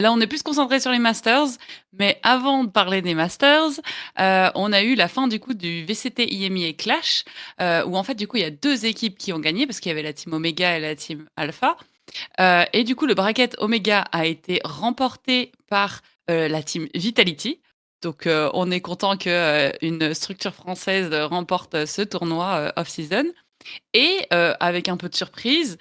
Là, on est plus concentré sur les Masters, mais avant de parler des Masters, on a eu la fin du coup du VCT IMEA Clash, où en fait, du coup, il y a 2 équipes qui ont gagné parce qu'il y avait la team Omega et la team Alpha. Et du coup, le bracket Omega a été remporté par, la team Vitality. Donc, on est content que, une structure française, remporte, ce tournoi, off-season. Et avec un peu de surprise,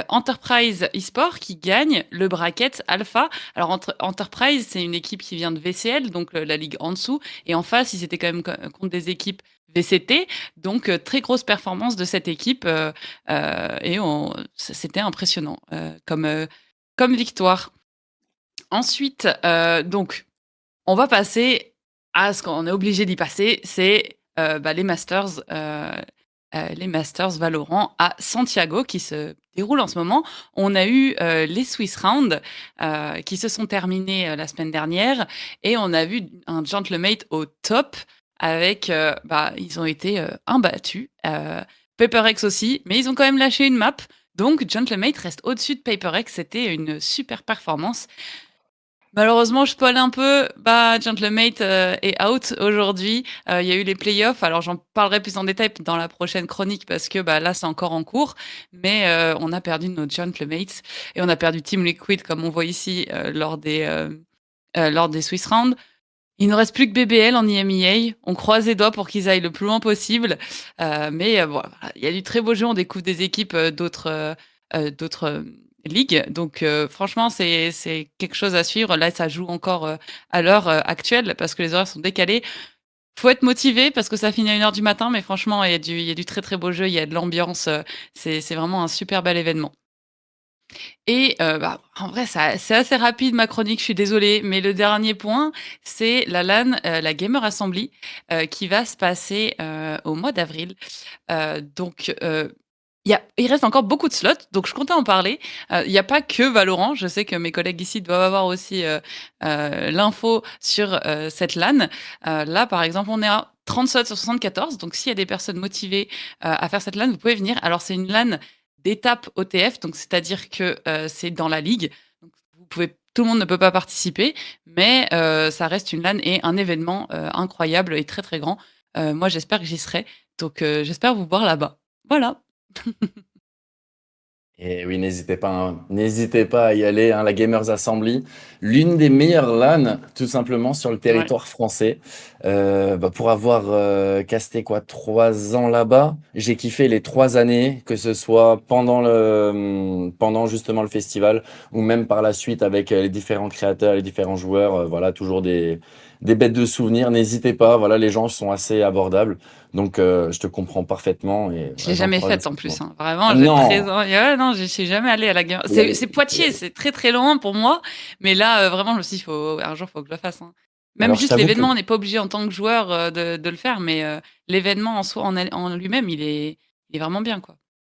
Enterprise eSport qui gagne le bracket Alpha. Alors Enterprise, c'est une équipe qui vient de VCL, donc la ligue en dessous, et en face, ils étaient quand même contre des équipes VCT, donc très grosse performance de cette équipe, et c'était impressionnant, comme victoire. Ensuite, donc on va passer à ce qu'on est obligé d'y passer, c'est, les Masters Valorant à Santiago qui se déroulent en ce moment. On a eu, les Swiss Rounds, qui se sont terminés, la semaine dernière, et on a vu un Gentlemate au top avec, ils ont été, imbattus, PaperX aussi, mais ils ont quand même lâché une map, donc Gentlemate reste au-dessus de PaperX. C'était une super performance. Malheureusement, je spoil un peu, Gentlemate, est out aujourd'hui. Il y a eu les playoffs, alors j'en parlerai plus en détail dans la prochaine chronique parce que, là, c'est encore en cours. Mais, on a perdu nos Gentlemates et on a perdu Team Liquid comme on voit ici, lors des Swiss Rounds. Il ne reste plus que BBL en EMEA. On croise les doigts pour qu'ils aillent le plus loin possible. Mais, voilà, il y a du très beau jeu. On découvre des équipes, d'autres ligues. Donc, franchement, c'est quelque chose à suivre. Là, ça joue encore, à l'heure, actuelle parce que les horaires sont décalés. Faut être motivé parce que ça finit à 1 heure du matin, mais franchement, il y a du très, très beau jeu. Il y a de l'ambiance, c'est vraiment un super bel événement. Et en vrai, ça c'est assez rapide ma chronique, je suis désolée, mais le dernier point, c'est la LAN, la Gamer Assembly, qui va se passer, au mois d'avril. Donc il reste encore beaucoup de slots, donc je comptais en parler. Il y a pas que Valorant, je sais que mes collègues ici doivent avoir aussi, l'info sur, cette LAN. Là, par exemple, on est à 30 slots sur 74, donc s'il y a des personnes motivées, à faire cette LAN, vous pouvez venir. Alors c'est une LAN d'étape OTF, donc c'est-à-dire que, c'est dans la ligue. Donc tout le monde ne peut pas participer, mais ça reste une LAN et un événement, incroyable et très, très grand. Moi, j'espère que j'y serai, donc j'espère vous voir là-bas. Voilà. Et oui, n'hésitez pas à y aller, hein, la Gamers Assembly, l'une des meilleures LAN, tout simplement, sur le Ouais. territoire français. Pour avoir casté quoi, 3 ans là-bas, j'ai kiffé les 3 années, que ce soit pendant justement le festival ou même par la suite avec les différents créateurs, les différents joueurs. Voilà, toujours des bêtes de souvenirs. N'hésitez pas, voilà, les gens sont assez abordables. Donc, je te comprends parfaitement et Je voilà, l'ai jamais j'encourage faite aussi en tout le plus, monde. hein. Ah Vraiment, j'ai très non! envie. Ouais, non, je suis jamais allée à la Game. Faut y C'est aller, faut y Poitiers, aller. c'est très, très loin pour moi, mais là, vraiment, je me suis dit: «Faut un jour, faut que je le fasse», hein. Même Alors, je juste t'avoue que l'événement, on n'est pas obligé en tant que joueur, de le faire, mais l'événement en soi, en lui-même, il est vraiment bien, quoi.